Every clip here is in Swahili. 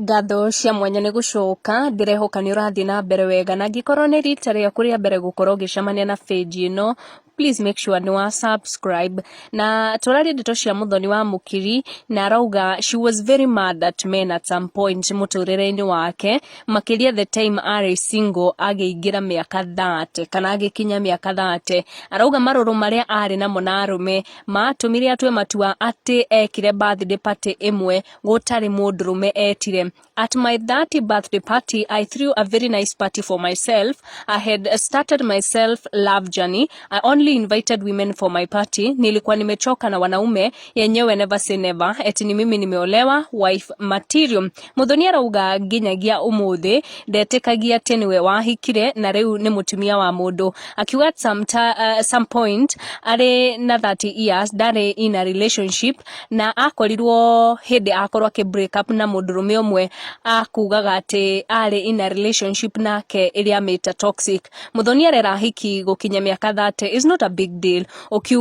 Ngatho cia mwanya ni gucoka ndirehoka ni urathi na mbere wega na ngikorwo ni rita ria kuria mbere gukorwo gicemania na page ino please make sure ni wa subscribe na turari Ndeto cia Muthoni wa Mukiri na arauga she was very mad at men at some point muturire-ini wake makiria the time ari single agiingira miaka 30 kana agikinya miaka 30 arauga maruru maria ari namo na arume matumire atwe matua ati ekire birthday party imwe gutari mundurume etire. At my 30th birthday party, I threw a very nice party for myself. I had started my self-love journey. I only invited women for my party. Nilikuwa nimechoka na wanaume, yenyewe never say never. Eti ni mimi nimeolewa, wife material. Muthoni arauga nginyagia umuthi, ndetikagia teniwe wahikire na riu ni mutumia wa mundu. Akiuga at some point, are na 30 years, ndari in a relationship, na akorirwo hindi akorwo ke break up na mundurume umwe akugaga ati ari in a relationship nake iria meta toxic. Muthoni arera hiki gukinya miaka 30 is not a big deal.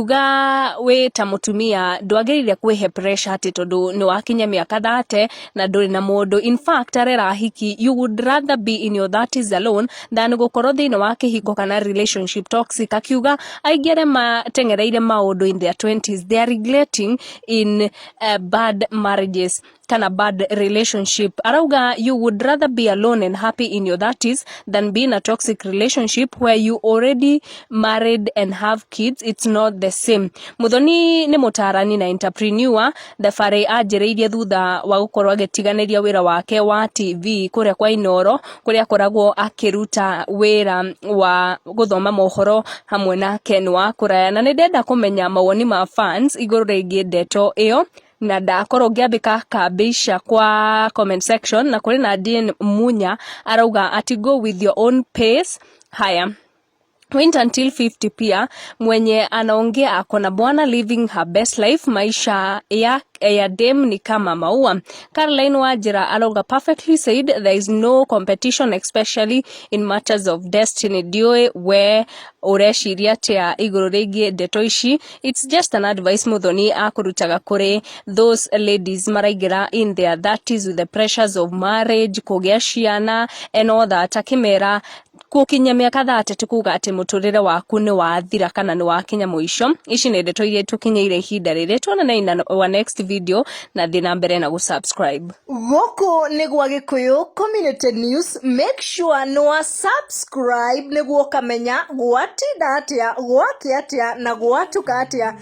Ukiuga we ta mutumia ndwagirire kwihe pressure ati tondu ni wakinya miaka 30 na nduri na mundu. In fact arera hiki you would rather be in your 30s alone than gukorwo thiini wa kihiko kana relationship toxic. Akiuga aigere matengereire maundu in their 20s they are regretting in bad marriages kana bad relationship. Arauga you would rather be alone and happy in your 30s than be in a toxic relationship where you already married and have kids. It's not the same. Muthoni ni mutarani na entrepreneur. Thabarĩ anjĩrĩirie thutha wa gukorwo agĩtiganĩria wĩra wake wa TV kuria kwa Inoro kuria akoragwo akiruta wĩra wa guthoma mohoro hamwe na Ken wa kuraya na nĩndenda kũmenya mawoni ma fans igũrũ rĩgiĩ ndeto ĩyo na ndakorwo ngiambika kabisha kwa comment section na kuri na DN Munya arauga ati go with your own pace. Haya, wait until 50 pia mwenye anaongea akona bwana living her best life, maisha ya dem ni kama maua. Caroline Wajira arauga perfectly said, there is no competition especially in matters of destiny. Diwe where ureshiria tia iguru rĩgiĩ ndeto ici. It's just an advice Muthoni akurutaga kuri those ladies maraingira in their 30s with the pressures of marriage, kugĩa ciana and all that. Akimera gukinya miaka 30 tikuga ati muturire waku ni wathira kana ni wakinya muisho. Ici ni ndeto iria tukinyeire ihinda rĩrĩ. Tuonane in our next video na thina mbere na gusubscribe. Goko ni gwa Gikuyu Community News. Make sure no subscribe niguo kamenya gwatinda atia, gwakia atia na gwatuka atia.